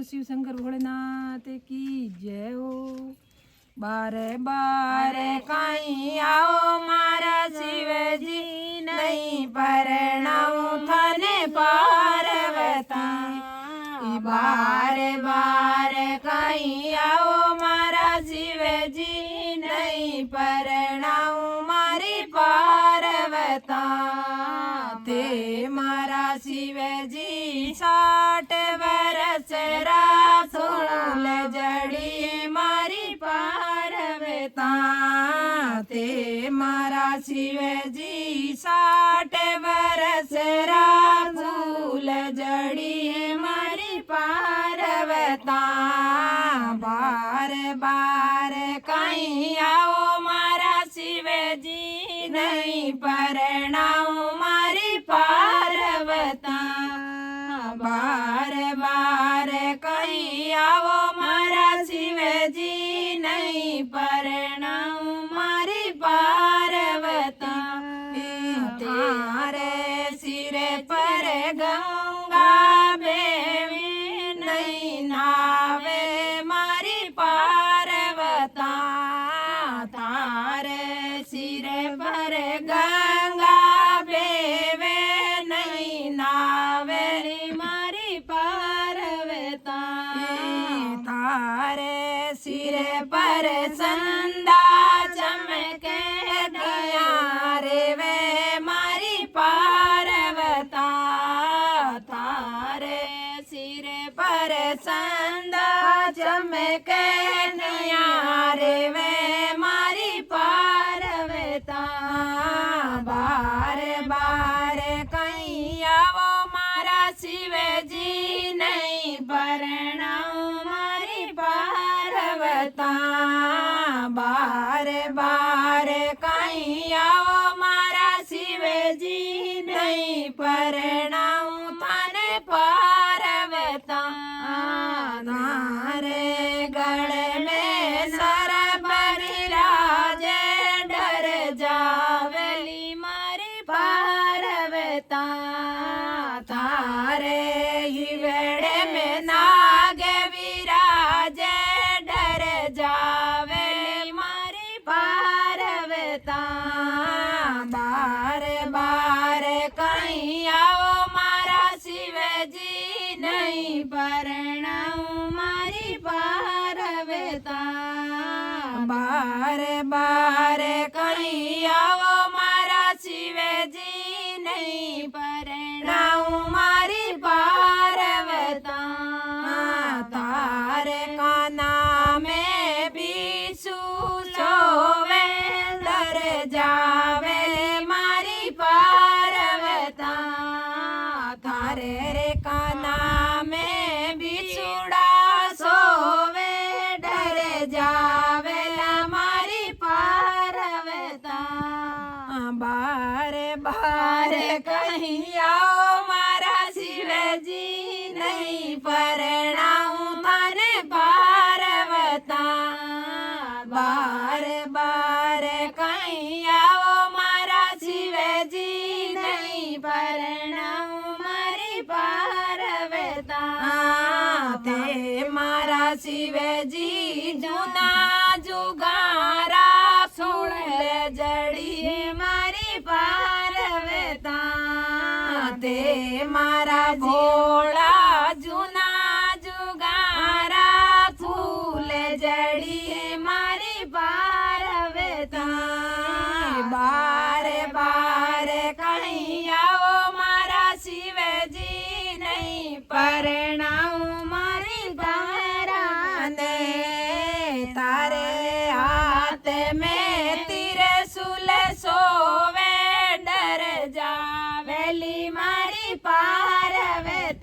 बोलो शिव शंकर भोलेनाथ की जय हो। बारे बारे कहीं आओ मारा शिवजी नहीं परणाऊ थाने पार्वती। बारे बारे कहीं आओ मारा शिवजी नहीं परणाऊ मारी पार्वता। ते मारा शिवजी 60 वर्ष रासोल जड़ी मारी पार्वता। ते मारा शिवजी 60 वर्ष रासोल जड़ी मारी पार्वता। बार बार कहीं आओ मारा शिवजी नहीं परणाऊ मारी पार्वता। बार बार कहीं आओ मारा शिवजी नहीं परणाऊ मारी पार्वता। तारे सिर पर गंगा बेवी नहीं नावे मारी पार्वता। तारे सिर पर गंगा बेवे नहीं नावे मारी पार्वता। तारे सिर पर संदा चमके दया रे वे मारी पार्वता। तारे सिर पर संदा चमके दया रे वे मारी पार्वता। बार बार कहीं आओ मारा शिवजी नहीं परणाऊ मारी पार्वता। बार बार कहीं आओ मारा शिवजी नहीं परणाऊ थाने पार्वता। नारे गले में सर बरिराजे डर जावली मारी पार्वता। तारे हिवड़े में नाग विराजे डर जावली मारी पार्वता। बार बार कहीं आओ मारा शिवजी नहीं परणाऊ मारी पार्वता। बार बार कहीं आओ मारा शिवजी नहीं परणाऊ मारी पार्वता। तारे काना में विषु सोवे डर जावे मारी पार्वता। तारे रे काना में बिछुड़ा सोवे डर जावे मारी पार्वता। बार बार कहीं आओ मारा शिवजी नहीं परणाऊ थाने पार्वता। बार बार कहीं आओ मारा शिवजी नहीं परणाऊ मारी पार्वता। ते मारा शिवजी जुना जुगारा सोल जड़ी मारी पार्वता। ते मारा भोला जुना जुगारा फूल जड़ी मारी पार्वता। बार बार कहीं आओ मारा शिवजी नहीं परणाऊ मारी पार्वता। तारे हाथ में त्रिशूल सोवे डर जावली मारी पार्वता।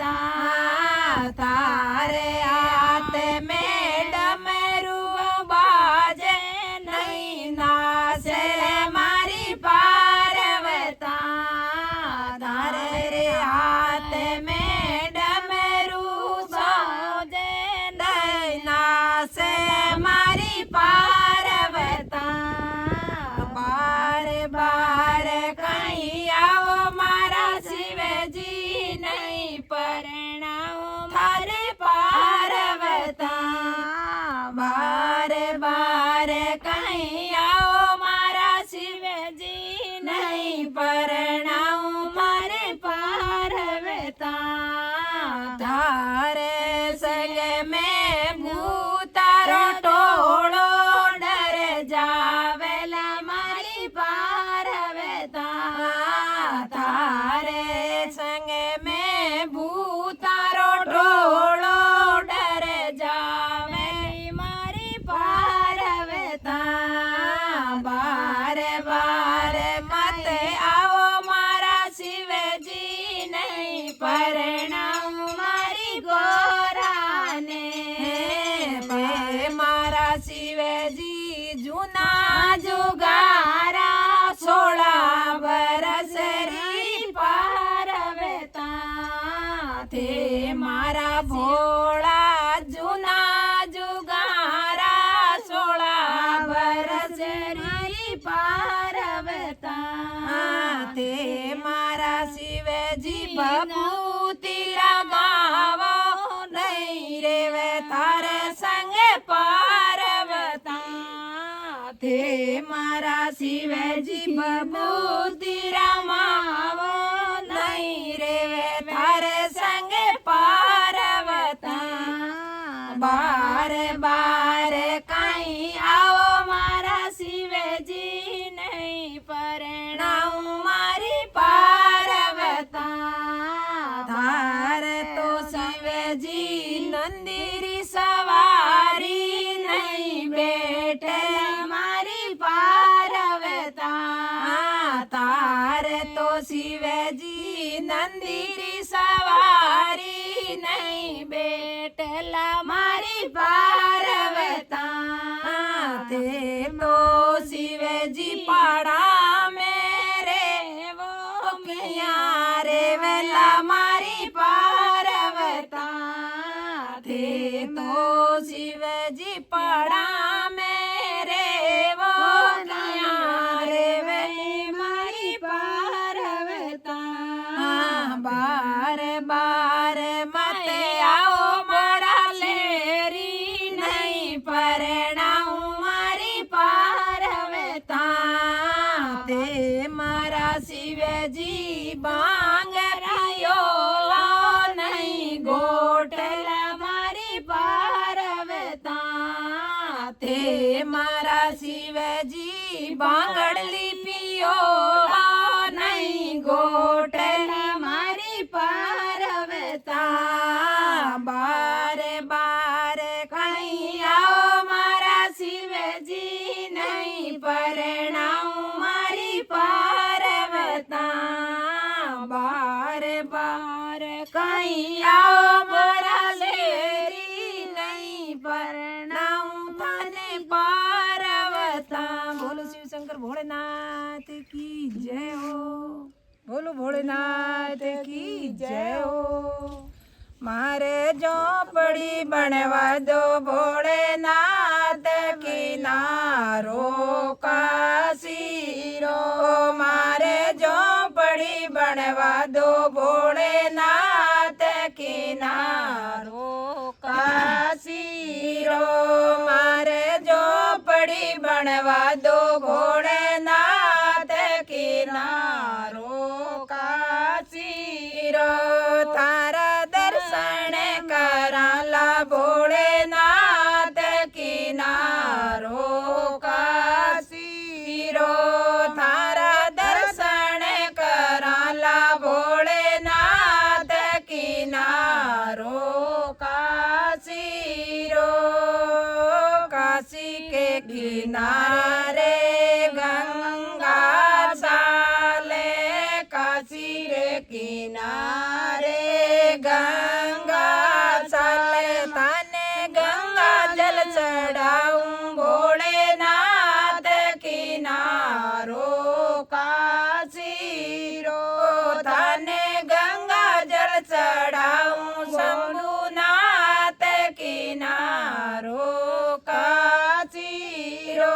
शिवजी बबूती रमावो नहीं रे थारे संगे पार्वती बार बार कहीं आओ मारा शिवजी नहीं परणाऊ मारी पार्वता थार तो शिवजी नंदीरी सवारी नहीं बैठे मारी पार्वता तार तो शिवजी नंदीरी सवारी नहीं बैठला मारी पार्वता ते तो शिवजी पाड़ा मेरे वो मिया रे वेला मारी पार्वता थे तो शिवजी पड़ा मेरे वो मिया रे वे मारी पार्वता बार बार मत आओ मारा लेरी नहीं परणाऊ मारी पार्वता ते मारा शिवजी बांग रयो नहीं गोटला मारी पार्वता ते मारा शिवजी बांगड़ली पियो नहीं गोटला मारी पार्वता बार बार कहीं आओ मारा शिवजी नहीं परणाऊ मारी पार्वता बार बार कहीं आओ मारा लेरी नहीं परणाऊ थाने पार्वता बोलो शिव शंकर भोलेनाथ की जय हो बोलो भोलेनाथ की जय हो मारे झोपड़ी बनवा दो भोलेनाथ किनारो काशीरो मारे झोपड़ी बनवा दो भोलेनाथ किनारो काशीरो मारे झोपड़ी बनवा दो भोलेनाथ किनारो काशीरो तारा दर्शन कराला भोलेनाथ किनारो काशीरो थारा दर्शन कराला भोलेनाथ किनारो काशीरो काशी के किनारे गंगा चाले काशी रे किनारे गंगा चाले ताने गंगा जल चढ़ाऊं भोलेनाथ किनारो काशीरो ताने गंगा जल चढ़ाऊं शंभुनाथ किनारो काशीरो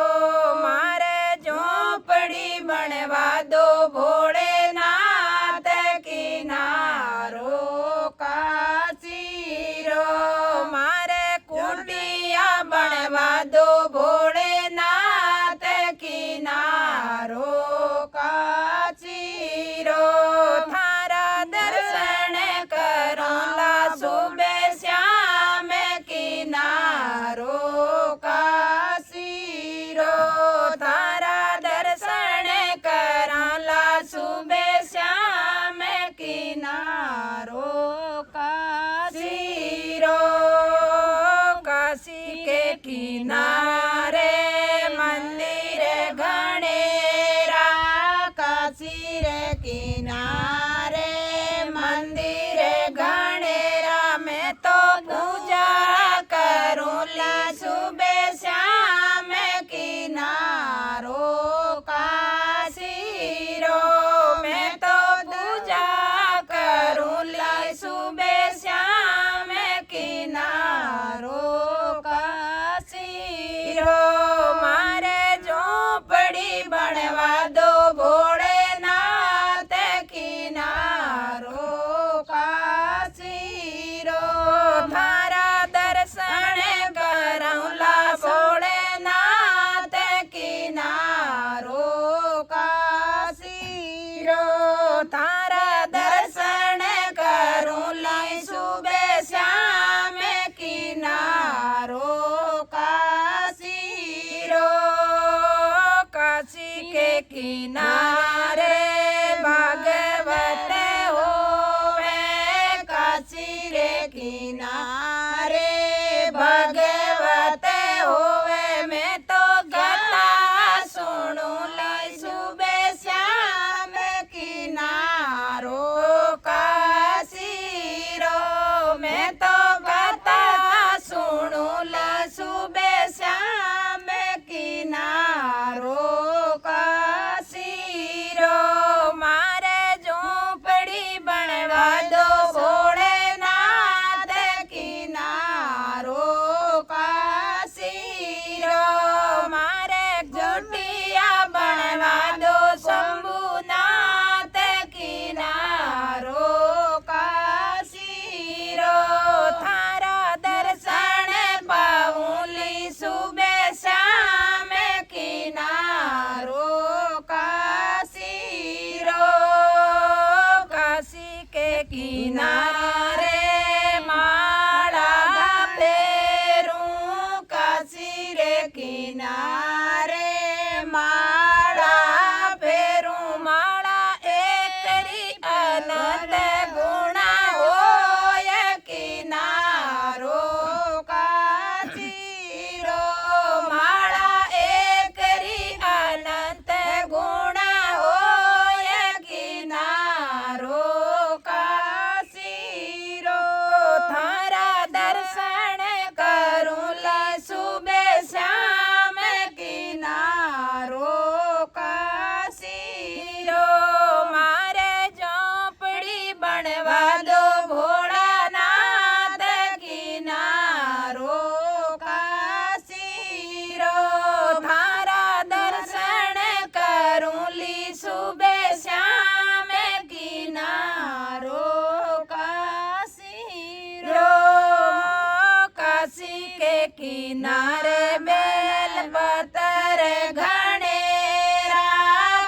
काशी के किनारे बेल पतर घनेरा,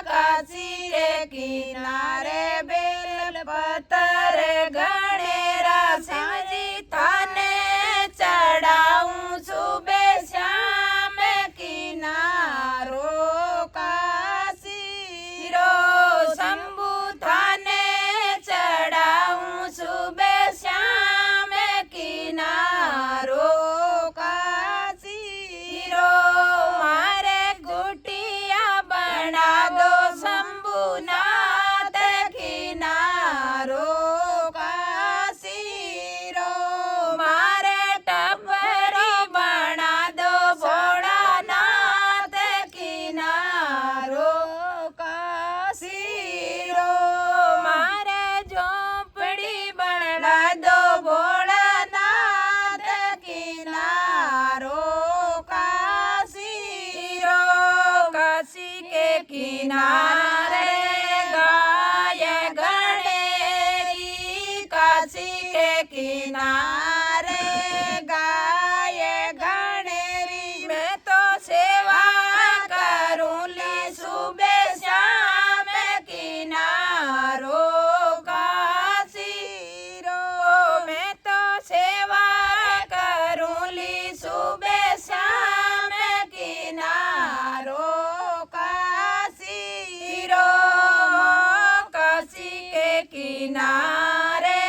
काशी के किनारे बेल पतर घनेरा। शिवजी थाने चढ़ाऊं सुबह शाम किनारो काशी रो, शंभु थाने चढ़ाऊं सुबह शाम किनारो काशी रो। मारे कुटिया बना दो शंभुनाथ किनारो काशी रो। मारे टपरी बना दो भोलानाथ किनारो काशी रो। मारे झोपड़ी बना दो भोलानाथ किनारो काशी रो। काशी के किनारे गाय गणेरी, काशी के किनारे गाय गणेरी। मैं तो सेवा करूं ली सुबह शाम किनारो काशी रो। मैं तो सेवा करूं ली सुबह शाम किनारो काशी रो। काशी के किनारे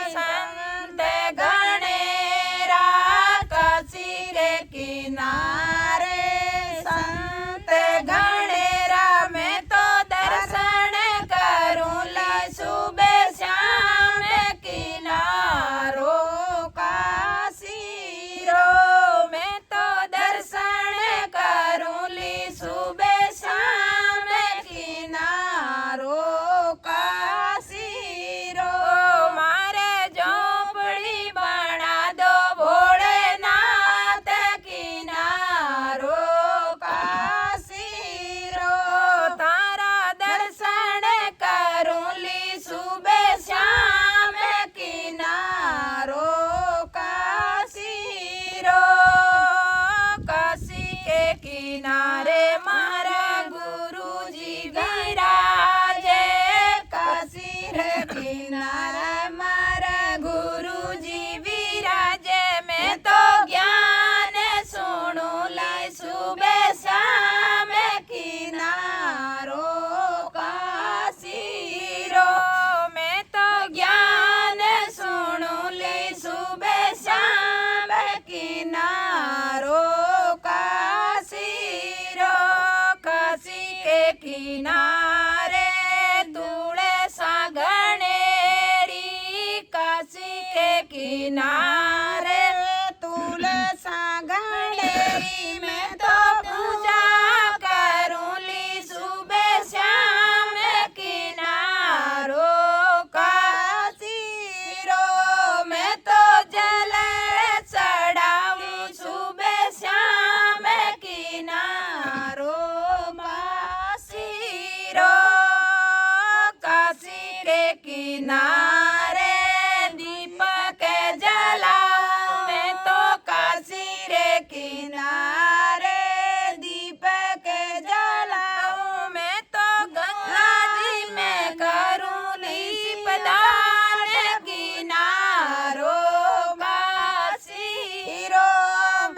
संत गणेरा, काशी के किनारे संत गणेरा। मैं तो दर्शन करूं ली सुबह शाम किनारो काशी रो। मैं तो दर्शन करूं ली सुबह शाम किनारो काशी रो। मारे झोपड़ी बना दो भोलेनाथ किनारो काशी रो। तारा दर्शन करूं ली सुबह शाम किनारो काशी रो। काशी के किनारे मारा गुरुजी विराजे, काशी रे किनारे मारा गुरुजी विराजे। मैं तो ज्ञान सुनू लाई सुबह शाम किनारो काशी रो। मैं तो ज्ञान सुनू ली सुबह शाम किनारो काशी रो। काशी के किनारे तुलसा गणेरी, काशी के किनारे तुलसा गणेरी। मैं तो पूजा करूं ली सुबह शाम किनारो काशी रो। मैं तो जल चढ़ाऊं सुबह शाम किनारो काशी रो। काशी के किनारे दीपक जलाऊं, मैं तो काशी रे किनारे दीपक जलाऊं। मैं तो गंगा जी में करूं ली सिपदान किनारो काशी रो।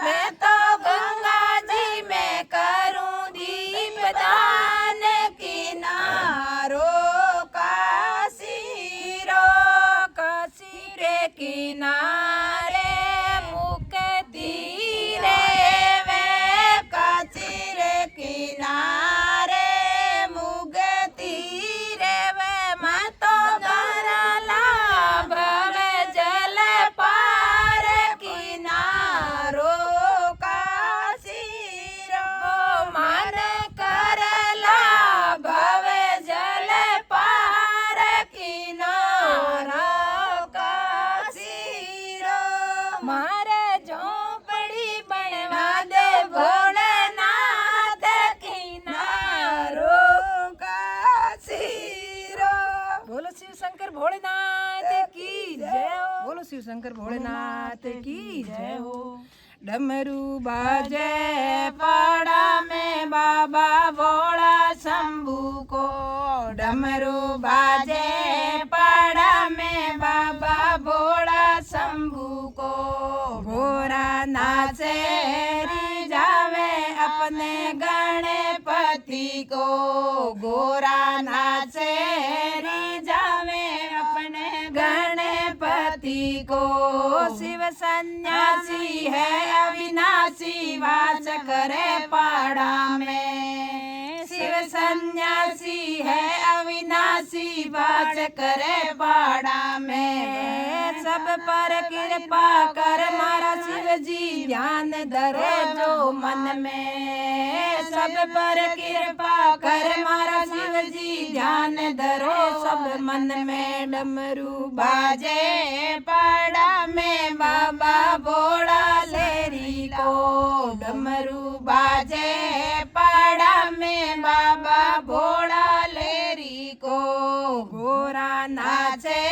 मैं तो गंगा जी में करूं दीपदान किनारो काशी रो। काशी के किनारे मुक्ति रे वे, काशी रे किनारे मुक्ति रे वे। मैं तो गरला भवे जल पार किनारो काशी रो। मन करला भवे जल पार किनारो काशी रो। मारे झोपड़ी बनवा दे भोलेनाथ किनारो काशी रो। बोलो शिव शंकर भोलेनाथ की जय हो। बोलो शिव शंकर भोलेनाथ की जय हो। डमरू बाजे पाड़ा में बाबा भोला शंभू को। डमरू बाजे पाड़ा में बाबा भोला शंभू को। घोड़ा नाचे रिझावे अपने गणपति को। घोड़ा नाचे रिझावे अपने गणपति को। शिव सन्यासी है अविनाशी वास करे पाड़ा में। शिव सन्यासी है अविनाशी वास करे पाड़ा में। सब पर कृपा कर मारा शिव जी ध्यान धरे जो मन में। सब पर कृपा कर मारा शिव जी ध्यान धरो सब मन में। डमरू बाजे पाड़ा में बाबा भोला लेरी को। डमरू बाजे पाड़ा में बाबा भोला लेरी को। घोड़ा नाचे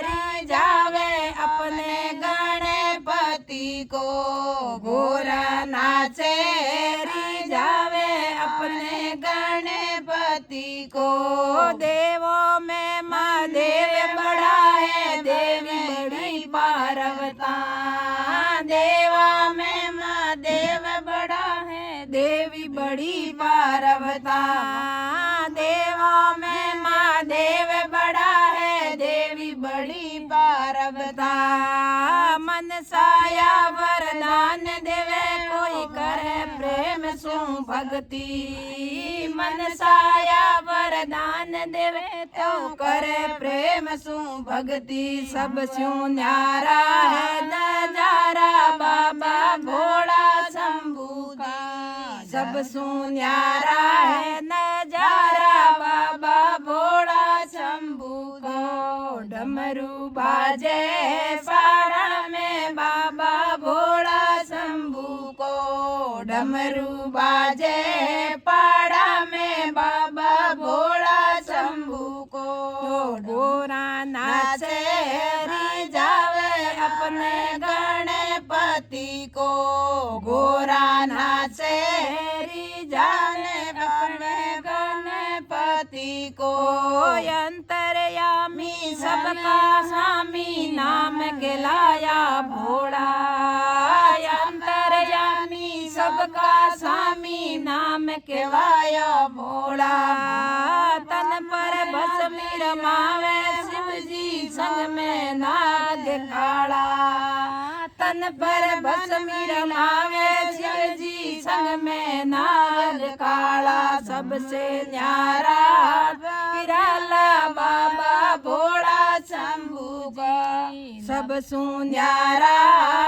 रिझावे अपने गणपति को। घोड़ा नाचे रिझावे अपने गणपति को। देवों में महादेव बड़ा है देवी बड़ी पार्वता। देवा में महादेव बड़ा है देवी बड़ी पार्वता। देवा में महादेव बड़ा है देवी बड़ी पार्वता। मन साया वरदान देवे कोई करे प्रेम सु भक्ति। मन साया वरदान देवे तो करे प्रेम सु भक्ति। सब स्यू न्यारा है नजारा बाबा भोला शंभू का। सब सु न्यारा है नजारा बाबा भोला शंभू को। डमरू बाजे पाड़ा में बाबा भोला शंभू को। डमरू बाजे पाड़ा में बाबा भोला शंभू को। घोड़ा नाचे रिझावे अपने गणपति को। घोड़ा नाचे रिझावे अपने गणपति को। अंतर्यामी सबका स्वामी नाम कहलाया भोला। अंतर्यामी सबका स्वामी नाम कहलाया भोला। तन पर भस्मी रमावे शिव जी संग में नाग काला। तन पर भस्मी रमावे शिव जी संग में नाग काला। सबसे न्यारा निराला बाबा भोला शंभू का। सब सु न्यारा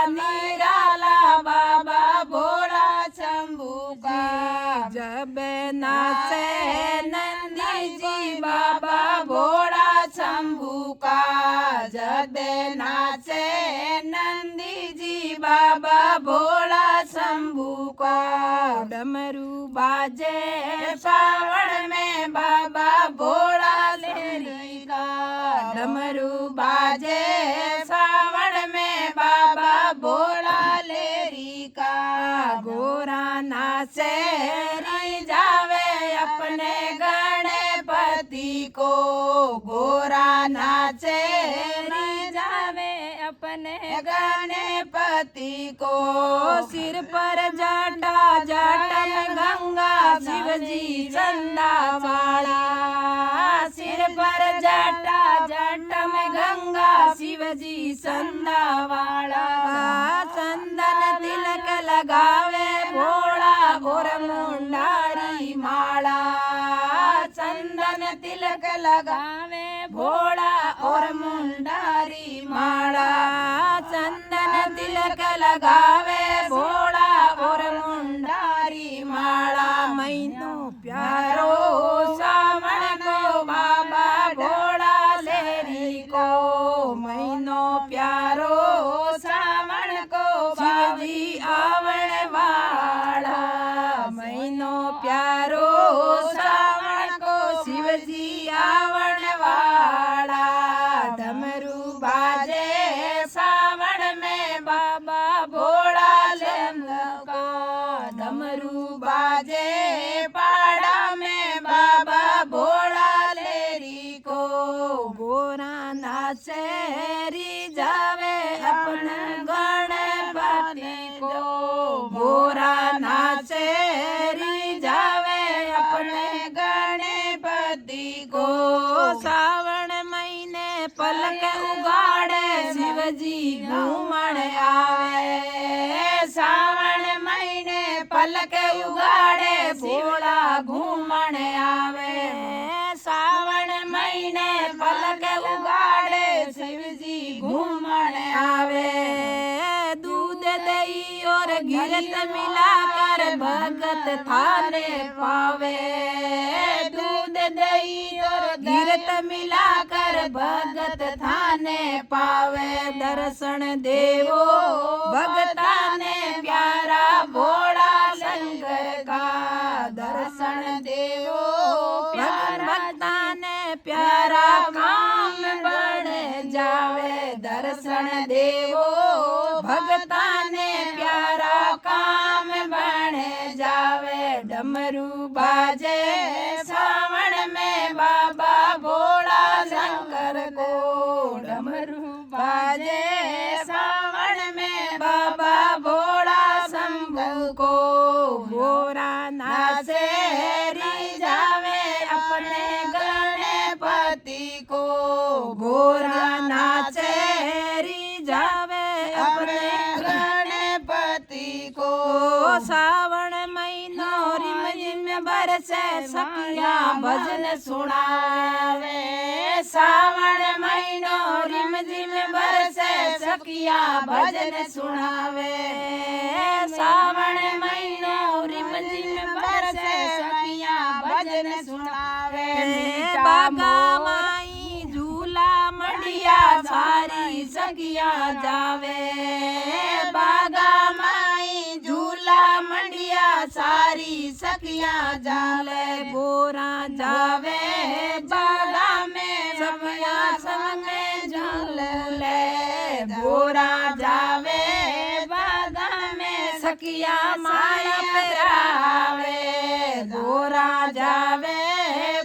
निराला बाबा भोला शंभू का। जब नाचे नंदी जी बाबा भोला शंभू का। जब नाचे नंदी जी बाबा भोला शंभू का। डमरू बाजे सावन में बाबा भोला लेरी का। डमरू बाजे सावन में बाबा भोला लेरी का। घोड़ा नाचे रिझावे अपने गणपति को। घोड़ा नाचे रिझावे अपने गणपति को। सिर पर जटा जटा में गंगा शिव जी चंदा वाला। सिर पर जटा जटा में गंगा शिव जी चंदा वाला। चंदन तिलक लगावे भोला और मुंडारी माला। चंदन तिलक लगावे भोला और मुंडारी माला। चंदन तिलक लगावे भोला और मुंडारी माला। मैनू प्यारो सावन को बाबा भोला लेरी को। मैनो प्यारो सावन को शिव जी आवन वाला। मैनो प्यारो सावन को शिव जी आवन वाला। डमरू बाजे सावन में बाबा भोला पलक उगाड़े भोला घूमण आवे। सावन महीने पलक उगाड़े शिवजी घूमण आवे। दूध दही और घिरत मिलाकर भगत थाने पावे। दूध दही और घिरत मिलाकर भगत थाने पावे। दर्शन देवो भगता ने प्यारा भोला शंकर का। दर्शन देवो भगता ने प्यारा काम बढ़ जावे। दर्शन देवो भगता ने प्यारा काम बन जावे। डमरू बाजे सावन में बाबा भोला शंकर को। डमरू बाजे सावन में बाबा भोला शंभू को। गोरा नाचे री जावे अपने गणपति को। गोरा नाचे री जावे अपने गणपति को। सावन महीनो रिम झिम बरसे सखिया भजन सुनावे। सावन महीनो रिम झिम बरसे सखिया भजन सुनावे। सावन महीनो रिम झिम बरसे सखिया भजन सुनावे। बागा माई झूला मंडिया सारी सखिया जावे। बागा माई झूला मंडिया सारी सखिया जावे। गोरा जावे बागा में सखिया संग झूले। गोरा जावे बागा में सखिया माया पहरावे। गोरा जावे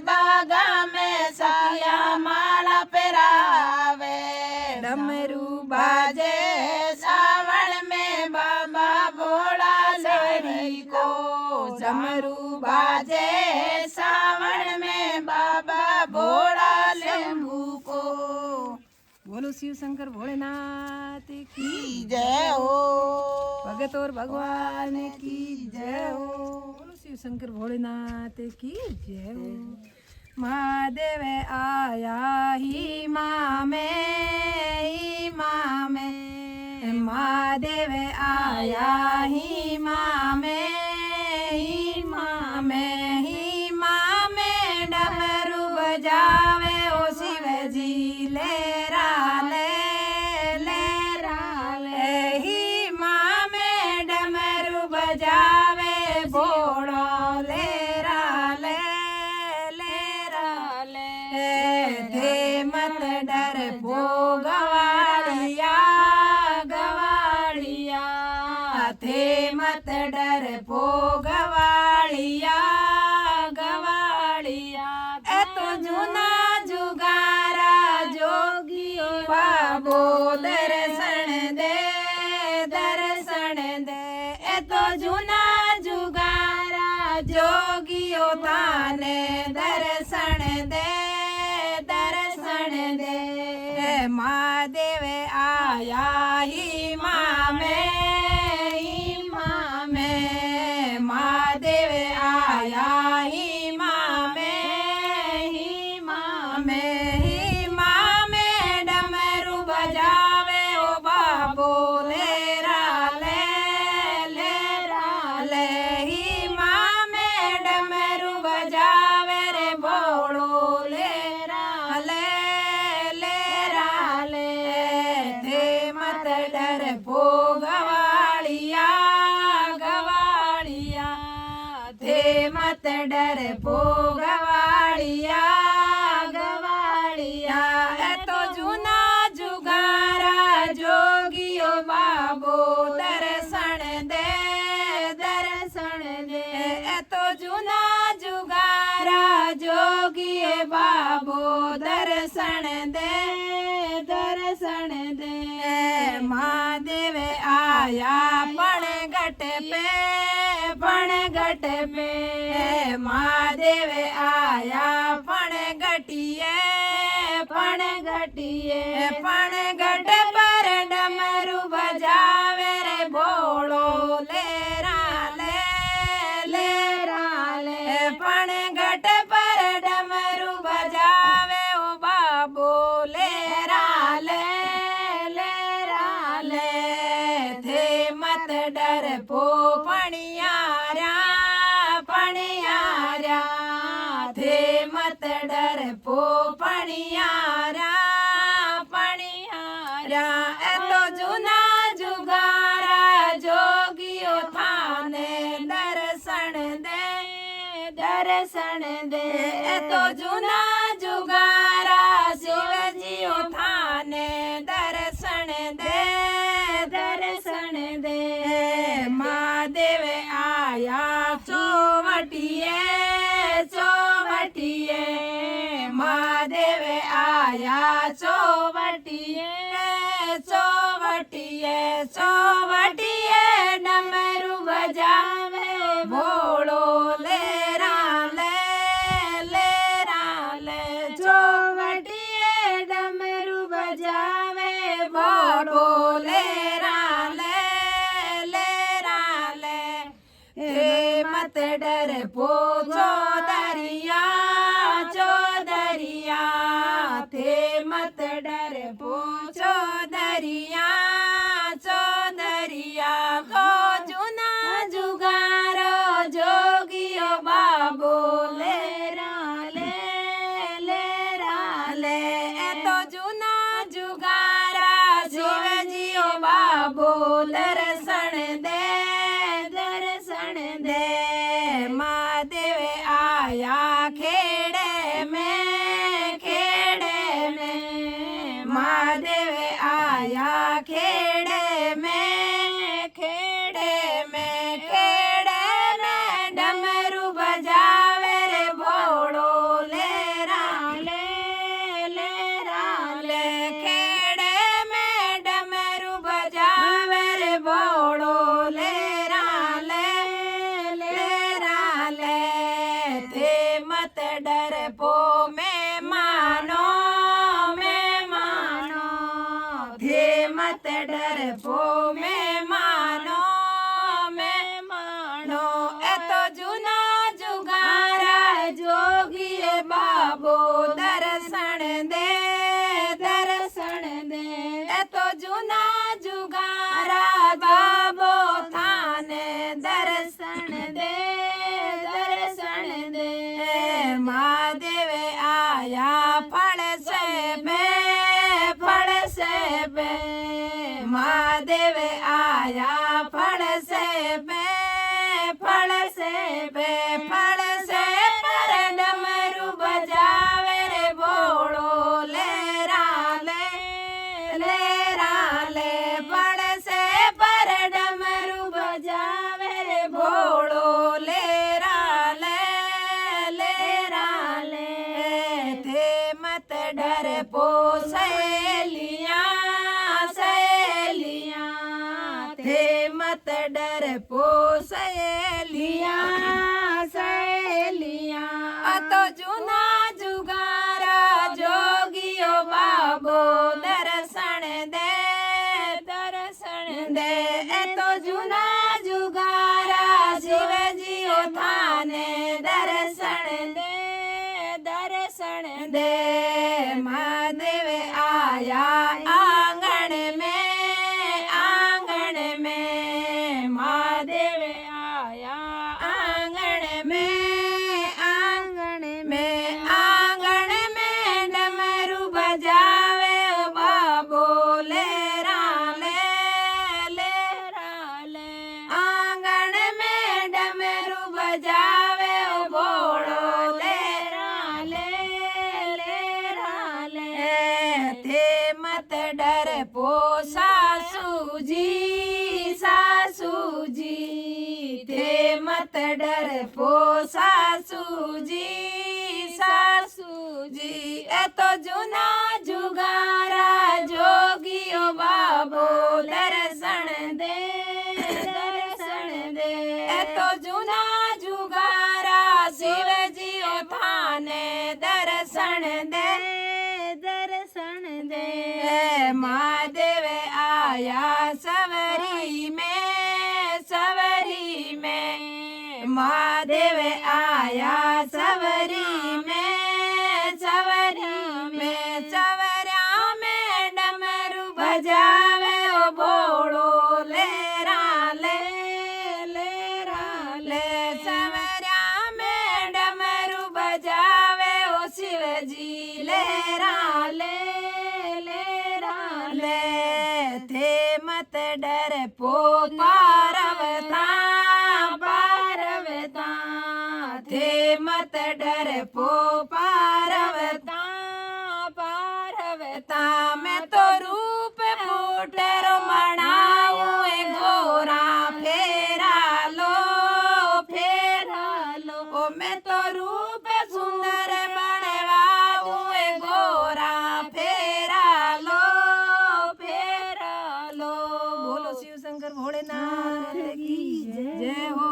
बागा में सखिया माला पहरावे। डमरू बाजे सावन में बाबा भोला शहरी को। डमरू बाजे सावन में बाबा भोला शंभू को। बोलो शिव शंकर भोलेनाथ की जय हो। भगत और भगवान की जय हो। बोलो शिव शंकर भोलेनाथ की जय हो। महादेव आया ही माँ में महादेव आया ही माँ में डमरू बजावे ओ शिव जी लेरा ले ही माँ में डमरू बजावे भोलो लेरा ले थे मत डर भो गवाड़िया थे मत डर भो गवाड़िया ए तो जुना जुगारा जोगियो बाबो दर्शन दे ए तो जुना जुगारा जोगियो ताने दर्शन दे महादेव आया ही माँ में महादेव आया ही माँ में डमरू बजावे ओ बाबो लेरा ले ही माँ में डमरू बजावे रे भोलो लेरा ले थे मत डर भो गवाड़िया थे मत डर भो गवाड़िया ए तो जुना जुगारा जोगियो बाबो दर्शन दे ए तो जुना जुगारा जोगिए बाबो दर्शन दे महादेव आया पण घट पे महादेव आया पण घटिए पण घट पर डमरू बजावे रे भोलो लेरा ले डर पो पणियारा पणियारा थे मत डर पो पणियारा पणियारा ए तो जूना जुगारा जोगियो थाने दर्शन दे ए तो जूना जुगारा शिवजियो थाने दर्शन दे महादेव आया चौवटिए महादेव आया चौवटिए डमरू बजावे भोलो लेरा ले चौवटिए डमरू बजावे भोलो लेरा ले हे मत डर पो चौधरिया थे मत डर पो चौधरिया को जूना जुगारो जोगियो बाबो लेरा ले ए तो जूना जुगारा शिवजियो बाबो दर्शन दे महादेव आया खेड़े में महादेव आया खेड़े में डमरू बजावे रे भोलो लेरा ले खेड़े में डमरू बजावे रे भोलो लेरा ले थे मत डर पो में मानो थे मत डर पो में मानो ए तो जूना जुगारा जोगिए बाबो दर्शन दे ए तो जूना जुगारा बाबो थाने दर्शन दे महादेव आया फल से महादेव आया फल से पर डमरू बजावे रे भोलो लेरा ले फल से पर डमरू बजावे रे भोलो लेरा ले थे मत डर पो सहेलियां थे मत डर पो सहेलियां तो जूना जुगारा जोगियो बाबो दर्शन दे ए तो जूना जुगारा शिवजियो थाने दर्शन दे महादेव आया आंगन में महादेव आया आंगन में डमरू बजावे बाबो लेरा ले आंगन में डमरू बजावे भोलो लेरा ले थे मत डर पो सासू जी थे मत डर पो सासू जी ए तो जूना जुगारा जोगियो बाबो दर्शन दे ए तो जूना जुगारा शिवजियो थाने दर्शन दे महादेव आया सवरी में महादेव आया सवरी में सवरा में डमरू बजावे ओ भोलो लेरा ले पो पारवता पारवता थे मत डर पो पारवता पारवता मैं तो रूप फूटेरो मणाऊं ए गोरा फेरा लो ओ मैं तो रूप सुंदर बनवाऊं ए गोरा फेरा लो बोलो शिव शंकर भोलेनाथ की जय हो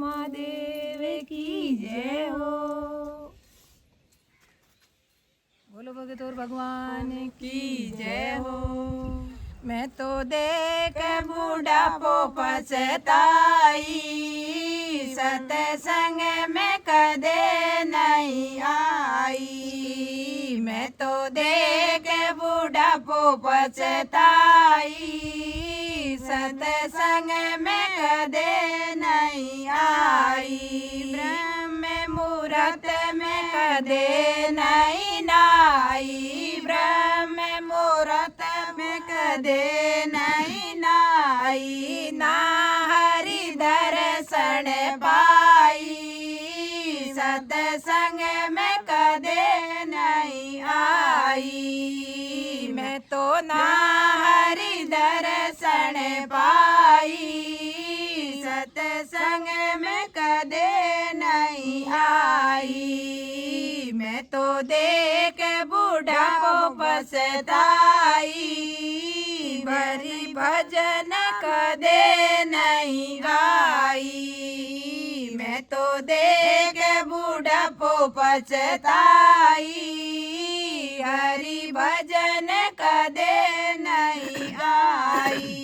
महादेव की जय हो बोलो भगत और भगवान की जय हो मैं तो देख बूढ़ापो पछताई सत्संग में कदे नहीं आई मैं तो देख बूढ़ापो पछताई सत्संग में कदे नहीं आई ब्रह्म मुहूर्त में कदे नहीं नाई ब्रह्म मुहूर्त में कदे नहीं नाई ना हरि दर्शन पाई सत्संग में कदे नहीं आई मैं तो ना हरि दर्शन पाई सत्संग में कदे नहीं आई मैं तो देख बूढ़ापो पछताई भरी भजन कदे नहीं गाई मैं तो देख बूढ़ापो पछताई हरि भजन कदे नहीं आई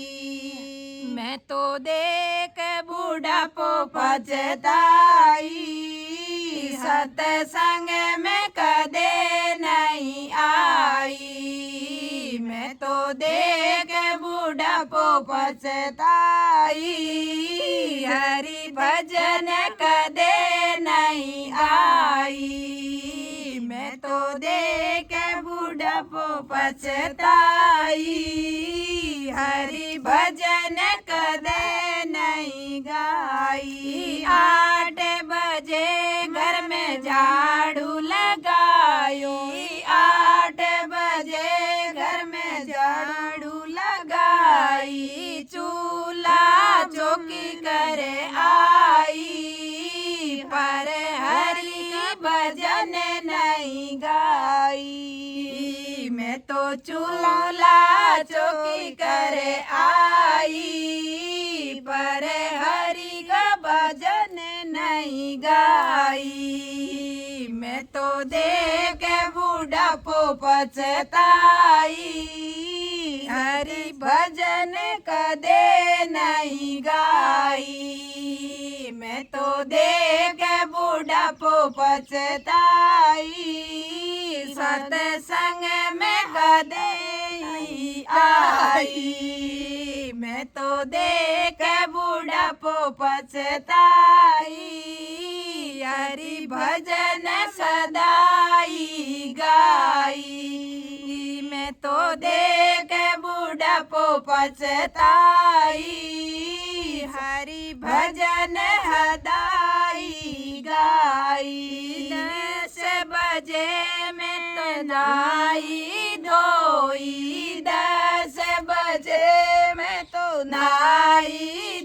मैं तो देख बूढ़ापो पछताई सत्संग में कदे नहीं आई मैं तो देख बूढ़ापो पछताई हरि भजन कदे नहीं आई मैं तो देख बूढ़ापो पछताई हरि भजन कदे नहीं गाई 8 बजे घर में झाड़ू लगायो 8 बजे घर में झाड़ू लगाई चूल्हा चौकी करे आई पर हरि भजन नहीं गाई मैं तो चूल्हा चौकी करे आई पर हरि का भजन नहीं गाई मैं तो देख बूढ़ापो पछताई हरि भजन कदे नहीं गाई मैं तो देख बूढ़ापो पछताई सत्संग में कदे नहीं आई मैं तो देख बूढ़ापो पछताई हरि भजन सदाई गाई मैं तो देख बूढ़ापो पछताई हरि भजन हदाई गाई 10 बजे में तो नाई धोई 10 बजे में तो नाई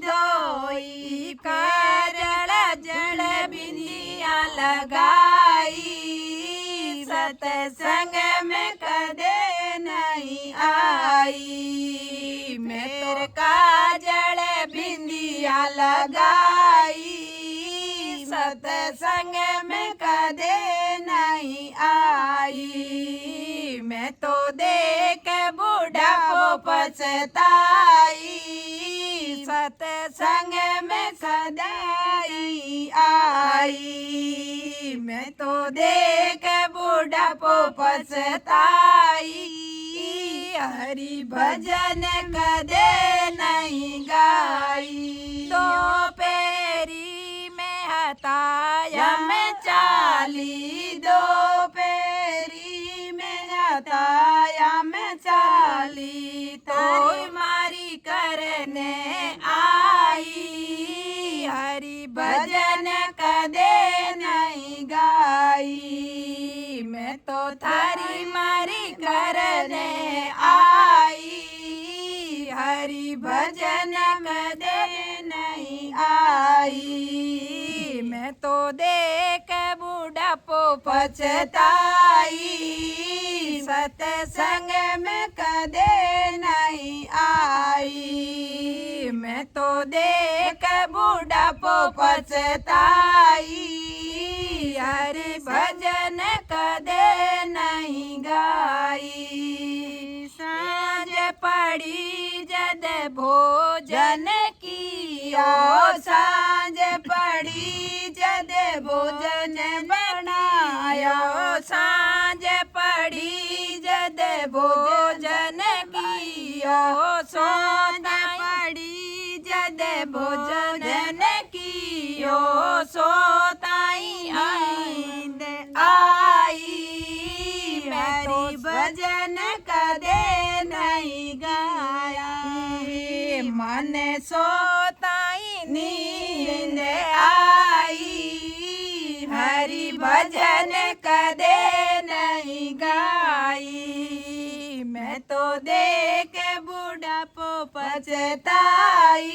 धोई करल जल बिंदिया लगाई सत्संग में कदे नहीं आई मेरे काजल बिंदिया लगाई सत्संग में कदे नहीं आई मैं तो देख बूढ़ापो पछताई सत्संग में कदे आई मैं तो देख बूढ़ापो पछताई हरि भजन कदे नहीं गाई दोपहरी में हताया में चाली दोपहरी में हताया में चाली तो मारी करने तो देख बुढ़ापो पछताई, सत्संग में कदे नहीं आई। मैं तो देख बुढ़ापो पछताई, हरि भजन कदे नहीं गाई। सांझ पड़ी जद भोजन कियो, सांझ पड़ी जद भोजन बनायो, सांझ पड़ी जद भोजन कियो, सांझ पड़ी जद भोजन कियो, सोताई नींद आई। मेरी भजन कदे नहीं गाया, मन सोताई नींद आई। हरि भजन कदे नहीं गाई, मैं तो देख बुढ़ापो पछताई,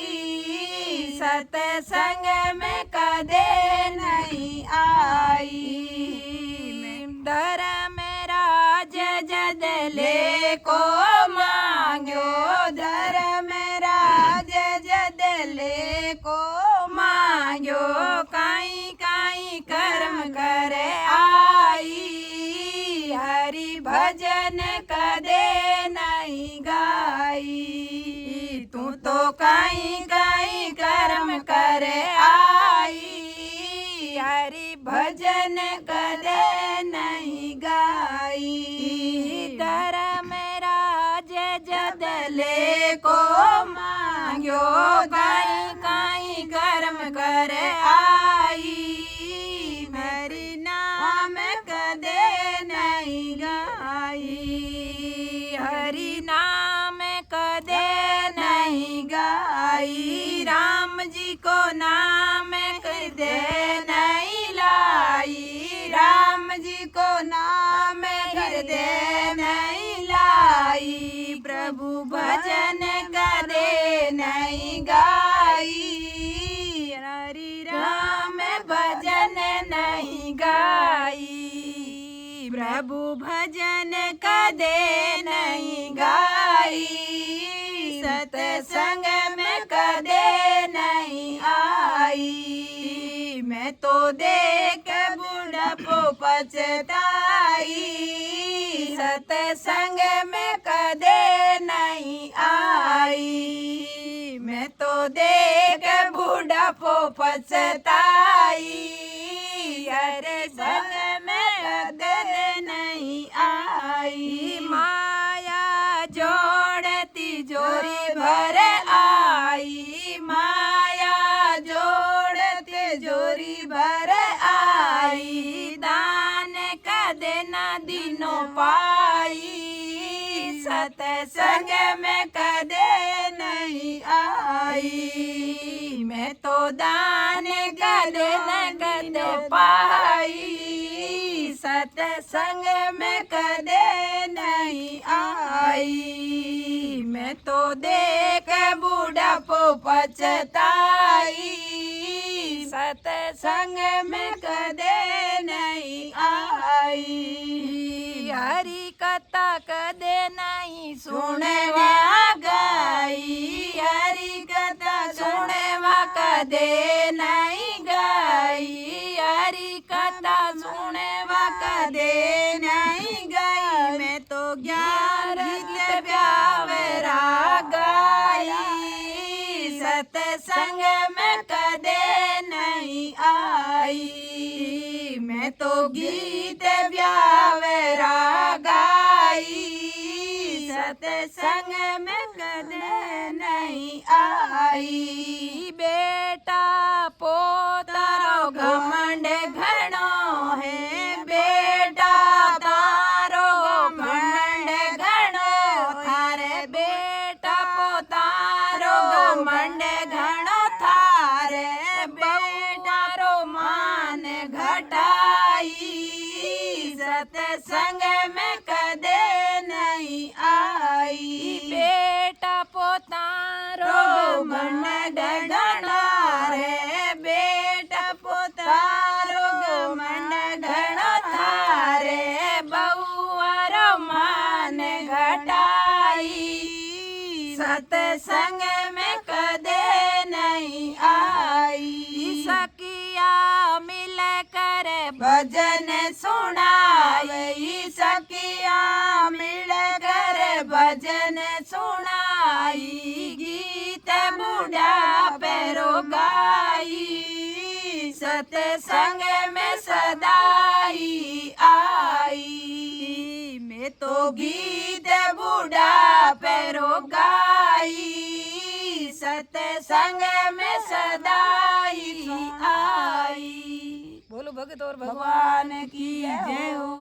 सत्संग में कदे नहीं आई। धर्म राज जदले को मांग्यो, धर्म राज जदले को मांग्यो, काई काई कर्म करे आई। हरि भजन कदे नहीं गाई, तू तो काई काई कर्म करे आई। हरि भजन कदे नहीं गाई। धर्म राज जदले को मांग्यो, काई काई कर्म करे आई। हरि नाम कदे नहीं गाई, हरि नाम कदे नहीं गाई। राम जी को नाम कदे नहीं लाई, राम जी को नाम कदे नहीं लाई। प्रभु भजन कदे नहीं गाई, हरि राम भजन नहीं गाई। प्रभु भजन कदे नहीं गाई, सत्संग में कदे नहीं आई। मैं तो देख बुढ़ापो पछताई, सत्संग में कदे नहीं आई। मैं तो देख बुढ़ापो पछताई, हरे संग में कदे नहीं आई। माया जोड़ती जोरी भर आई, माया जोड़ते जोरी भर आई। दान कदे न दिनों पाई, सत्संग में कदे नहीं आई। मैं तो दान कदे न कदे पाई, सत्संग में कदे नहीं आई। मैं तो देख बुढ़ापो पछताई, सत्संग में कदे नहीं आई। हरि कथा कदे नहीं सुनेवा गाई, हरि कथा सुनेवा कदे नहीं गाई। हरि कथा सुनेवा कदे नहीं गाई। मैं तो ज्ञान व्यावरा गाई, सत्संग में कदे नहीं आई। मैं तो गीत व्यावरा गाई, सत्संग में कदे नहीं आई। बेटा पोतारो घमंड घणो है, बेटा तारो घमंड घणो थारे। बेटा पोतारो घमंड घणो थारे, बेटारो मान घटाई। सत्संग में कदे नहीं आई। बेटा पोतारो घमंड घणो रे, बेटा पोता संग में कदे नहीं आई। सखिया मिल कर भजन सुनावे, सखिया मिल कर भजन सुनाई। गीत बूढ़ा पैरो गाई, सत्संग में सदाई आई। मैं तो गीत बूढ़ा पैरो गाई, सत्संग में सदाई आई। बोलो भगत और भगवान की जय हो।